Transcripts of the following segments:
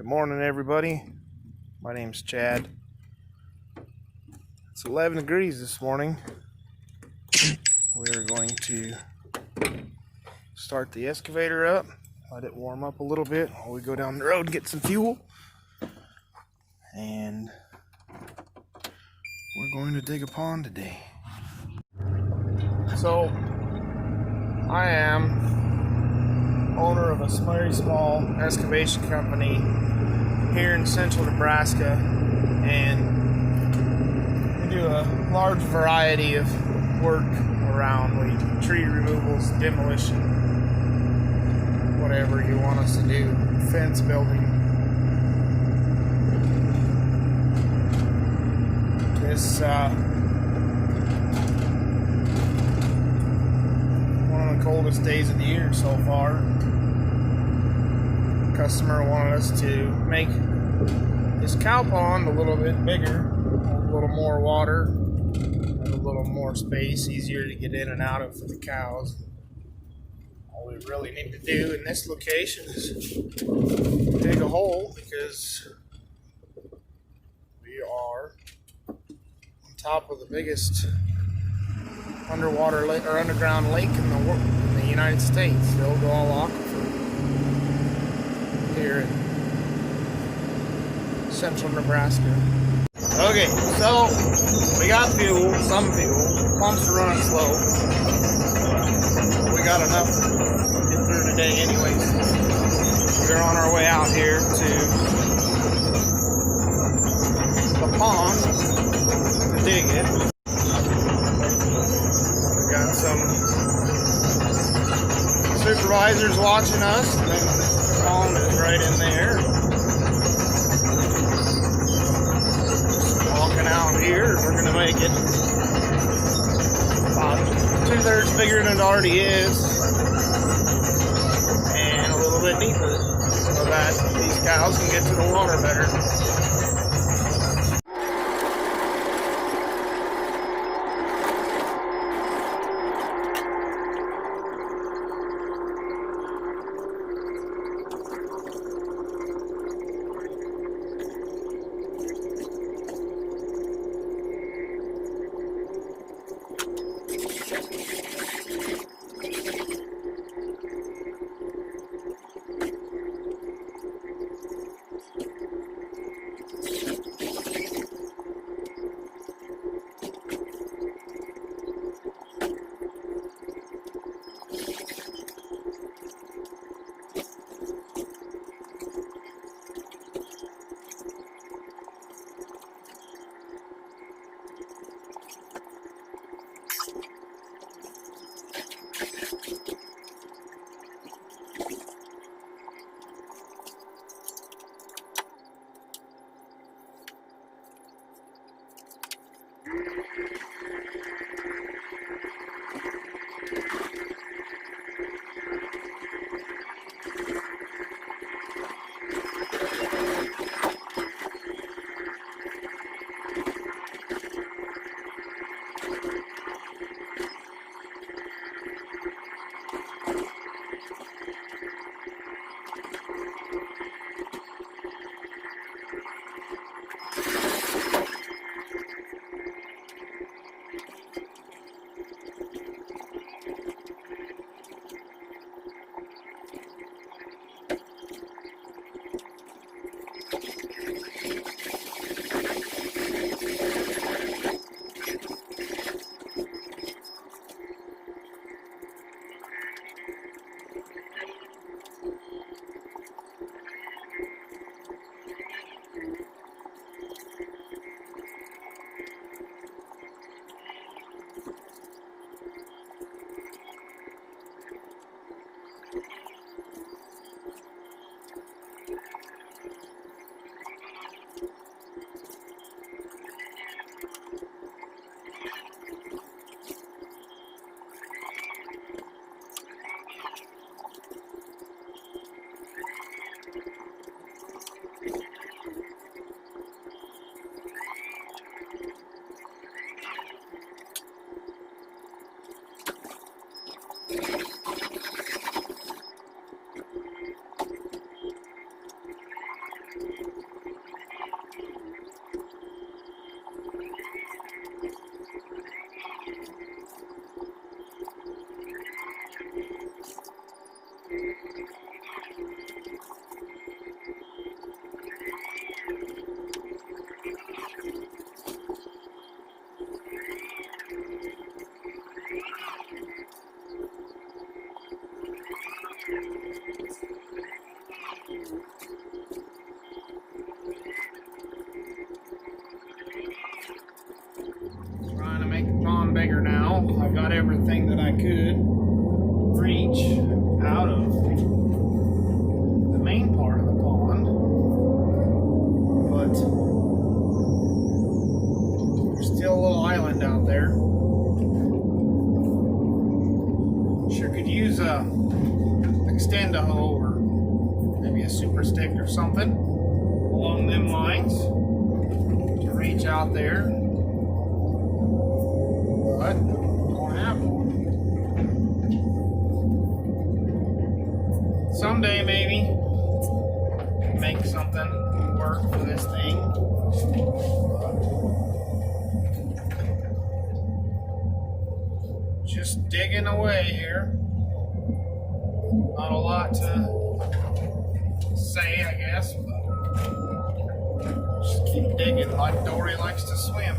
Good morning, everybody. My name's Chad. It's 11 degrees this morning. We're going to start the excavator up, let it warm up a little bit while we go down the road and get some fuel. And we're going to dig a pond today. So, I am owner of a very small excavation company here in central Nebraska, and we do a large variety of work around. We do tree removals, demolition, whatever you want us to do, fence building. This one of the coldest days of the year so far. The customer wanted us to make his cow pond a little bit bigger, a little more water, and a little more space, easier to get in and out of for the cows. All we really need to do in this location is dig a hole, because we are on top of the biggest underwater lake or underground lake in the world, in the United States, the Ogallala Aquifer, here in central Nebraska. Okay, so we got fuel, some fuel. Pumps are running slow. We got enough to get through today anyways. We're on our way out here to the pond to dig it. We got some supervisors watching us, and then the pond is right in there. Walking out here, we're gonna make it about 2/3 bigger than it already is, and a little bit deeper, so that these cows can get to the water better. stick or something along them lines to reach out there. But don't have one. Someday maybe make something work for this thing. Just digging away here. Not a lot to say, I guess, but just keep digging like Dory likes to swim.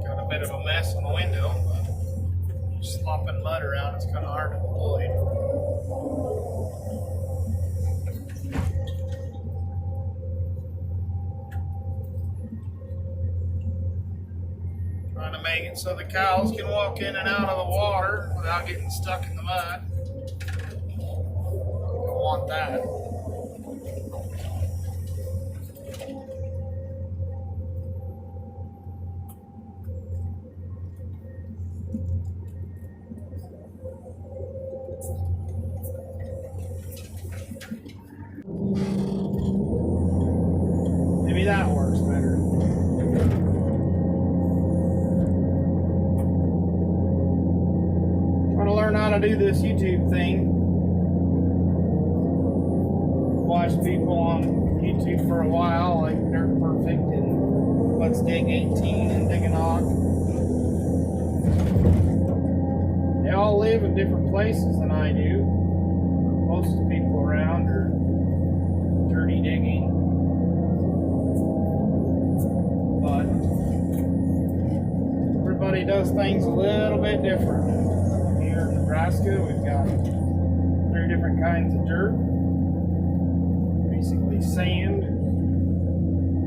Got a bit of a mess in the window, but just slopping mud around, it's kind of hard to avoid. Trying to make it so the cows can walk in and out of the water without getting stuck in the mud. Don't want that. Maybe that works better. Learn how to do this YouTube thing. Watch people on YouTube for a while, like Dirt Perfect and Let's Dig 18 and Dig a Knock. They all live in different places than I do. Most of the people around are dirty digging. But everybody does things a little bit different. In Nebraska, we've got 3 different kinds of dirt. Basically sand,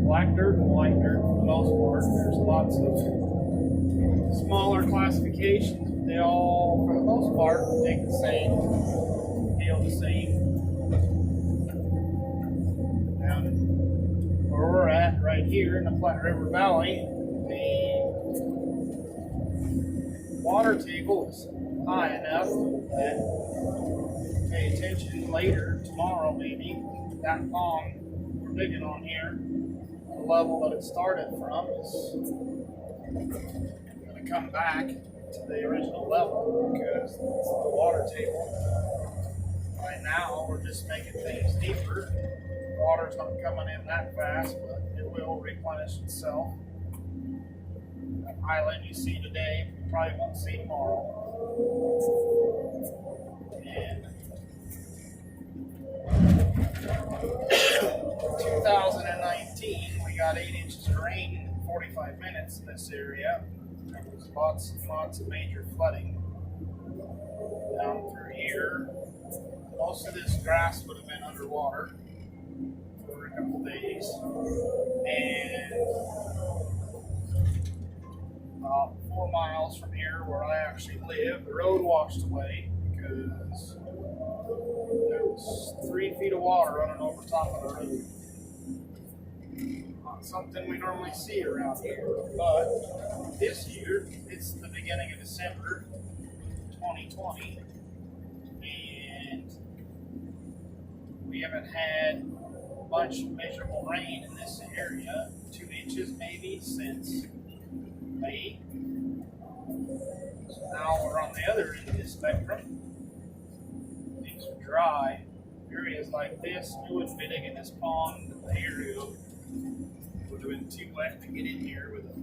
black dirt, and white dirt for the most part. There's lots of smaller classifications, but they all, for the most part, take the same, feel the same. Down where we're at, right here in the Platte River Valley, the water table is high enough that pay attention later, tomorrow maybe, that pond we're digging on here, the level that it started from is going to come back to the original level because it's the water table. Right now we're just making things deeper. Water's not coming in that fast, but it will replenish itself. That island you see today, you probably won't see tomorrow. And 2019, we got 8 inches of rain in 45 minutes in this area. There was lots and lots of major flooding down through here. Most of this grass would have been underwater for a couple days. And about 4 miles from here where I actually live, the road washed away because there was 3 feet of water running over top of the road. Not something we normally see around here, but this year, it's the beginning of December 2020, and we haven't had much measurable rain in this area, 2 inches maybe, since May. So now we're on the other end of the spectrum. Things are dry. Areas like this, we wouldn't be digging this pond a year ago. It would have been too wet to get in here with a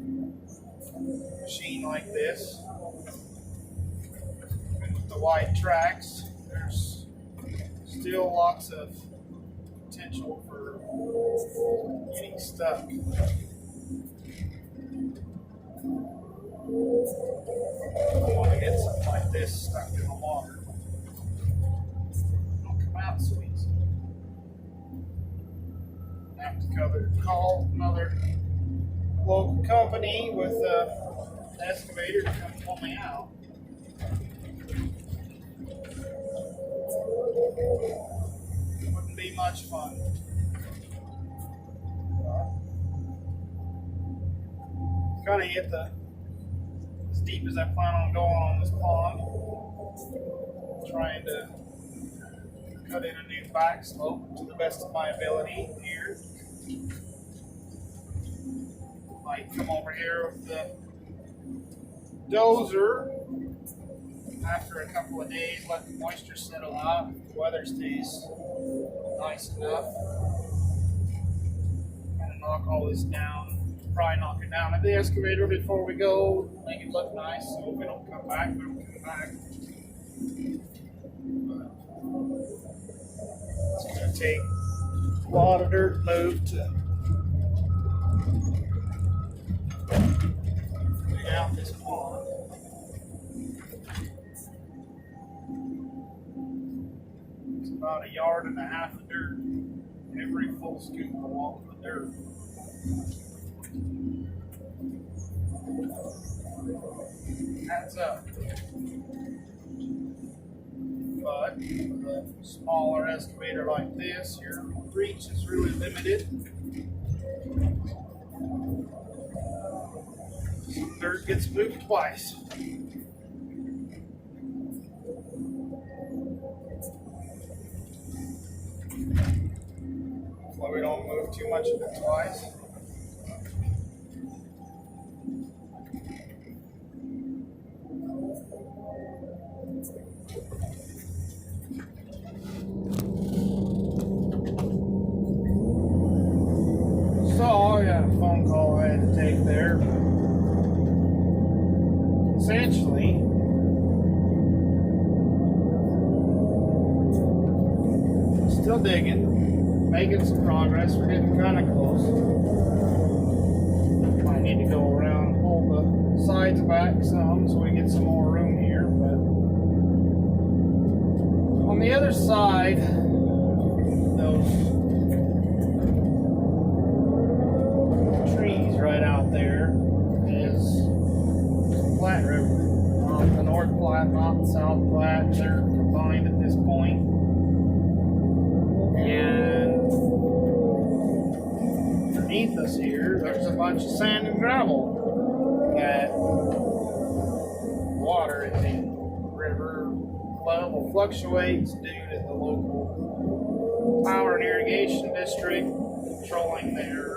machine like this. And with the wide tracks, there's still lots of potential for getting stuck. I want to get something like this stuck in the water. It'll come out so easy. I have to call another local company with an excavator to come pull me out. Wouldn't be much fun. Kind of hit the deep as I plan on going on this pond. Trying to cut in a new back slope to the best of my ability here. Might come over here with the dozer after a couple of days, let the moisture settle out. If the weather stays nice enough, kind of knock all this down. Probably knock it down at the excavator before we go, make it look nice. So if we don't come back, we don't come back. It's going to take a lot of dirt move to dig out this pond. It's about 1.5 yards of dirt. Every full scoop will walk the dirt. Adds up. But with a smaller excavator like this, your reach is really limited. Some dirt gets moved twice. So we don't move too much of it twice. So I got a phone call I had to take there. Essentially, still digging, making some progress. We're getting kind of close. Might need to go around and pull the sides back some so we get some more room here. But on the other side, those trees right out there is Platte River. Not the North Platte, not the South Platte. They're combined at this point. And underneath us here, there's a bunch of sand and gravel that water is in. River level fluctuates due to the local power and irrigation district controlling their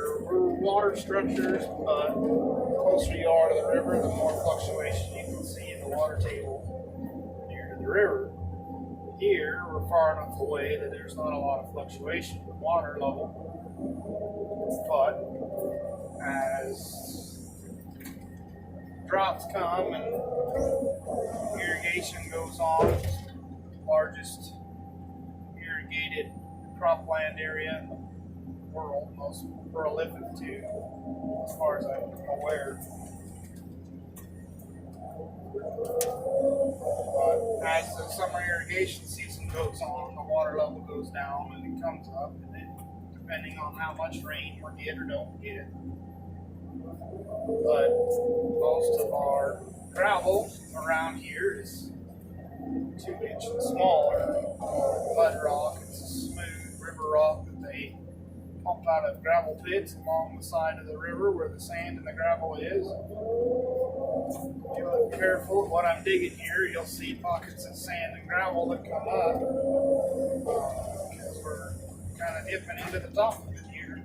water structures, but the closer you are to the river, the more fluctuation you can see in the water table near to the river. Here, we're far enough away that there's not a lot of fluctuation with water level, but as droughts come and irrigation goes on, largest irrigated cropland area in the world, most prolific too, as far as I'm aware. But as the summer irrigation season goes on, the water level goes down and it comes up, and then depending on how much rain we get or don't get. But most of our gravel around here is 2 inch and smaller. Mud rock, it's a smooth river rock that they pump out of gravel pits along the side of the river where the sand and the gravel is. If you look careful at what I'm digging here, you'll see pockets of sand and gravel that come up because we're kind of dipping into the top of it here.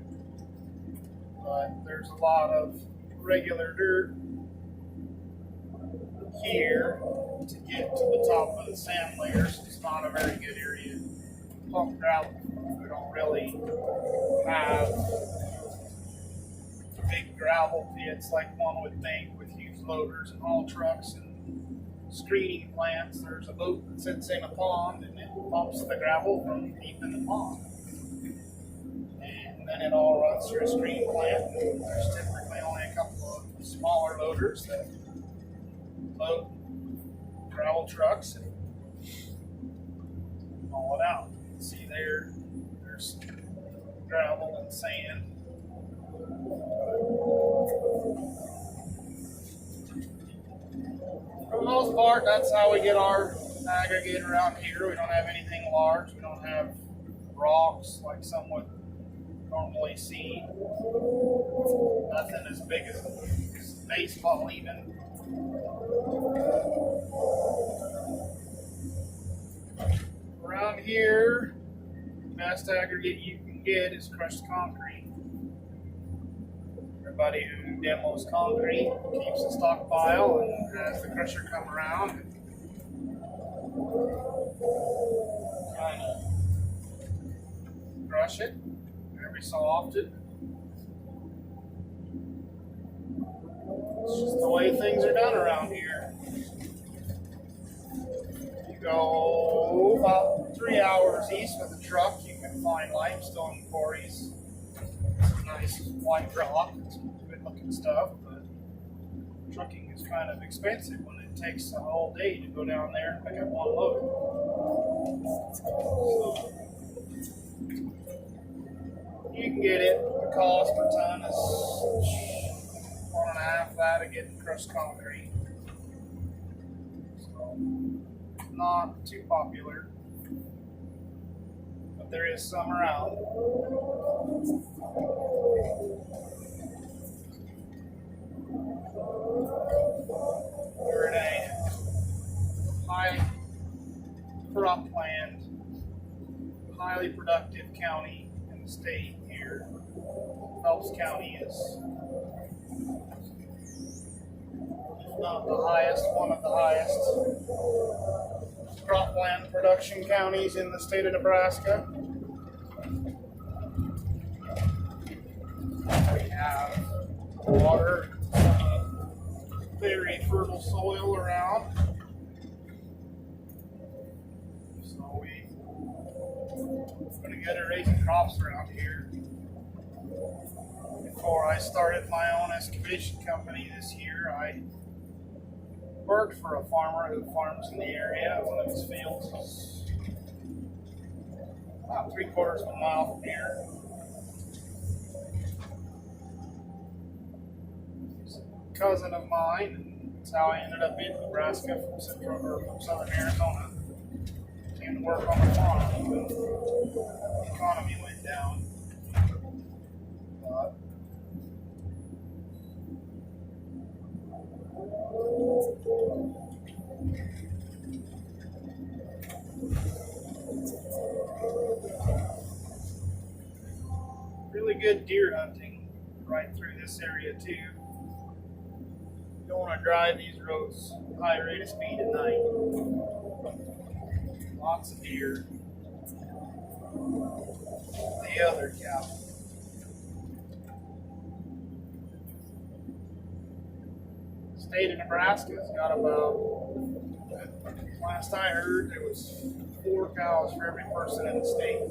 But there's a lot of regular dirt here to get to the top of the sand layers. It's not a very good area to pump gravel. We don't really have big gravel pits like one would think with huge loaders and haul trucks and screening plants. There's a boat that sits in a pond and it pumps the gravel from deep in the pond. And then it all runs through a screening plant. And there's typically only a couple of smaller loaders that load gravel trucks and haul it out. You can see there's gravel and sand. For the most part, that's how we get our aggregate around here. We don't have anything large. We don't have rocks like some would normally see. Nothing as big as baseball even. best aggregate you can get is crushed concrete. Everybody who demos concrete keeps a stockpile and has the crusher come around and kind of crush it every so often. It's just the way things are done around here. You go about 3 hours east with a truck, you can find limestone quarries. Some nice white rock, some good looking stuff, but trucking is kind of expensive when it takes a whole day to go down there and pick up one load. So, you can get it. The cost per ton is 1.5 that of getting crushed concrete. So, not too popular, but there is some around. We're in a high cropland, highly productive county in the state here. Phelps County is, if not the highest, one of the highest cropland production counties in the state of Nebraska. We have water, very fertile soil around. So we're pretty good at raising crops around here. Before I started my own excavation company this year, I worked for a farmer who farms in the area. One of his fields is about 3/4 of a mile from here. He's a cousin of mine, and that's how I ended up in Nebraska from southern Arizona. Came to work on the farm, but the economy went down. But really good deer hunting right through this area too. You don't want to drive these roads at a high rate of speed at night. Lots of deer. The other cow. The state of Nebraska's got about, last I heard, there was 4 cows for every person in the state.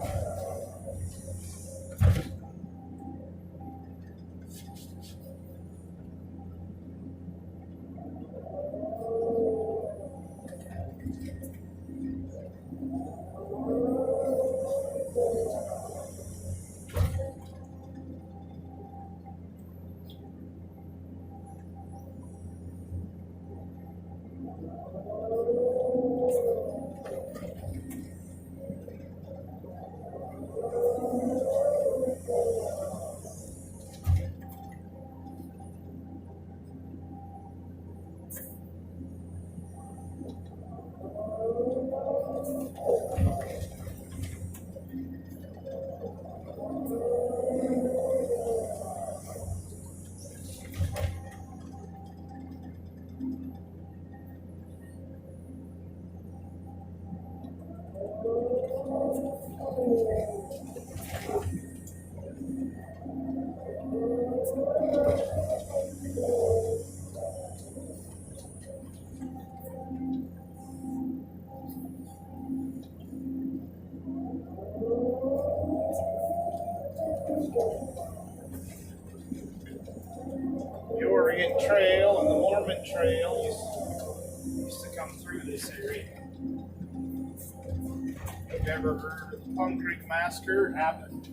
The Oregon Trail and the Mormon Trail used to come through this area. Have you ever heard of the Plum Creek Massacre? It happened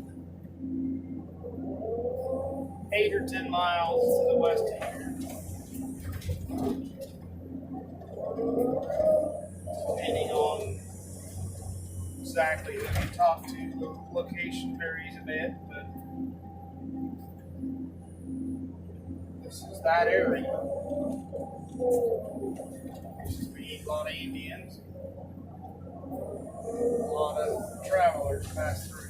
8 or 10 miles to the west of here. Depending on exactly who you talk to, the location varies a bit, but this is that area. Used to be a lot of Indians. A lot of travelers pass through.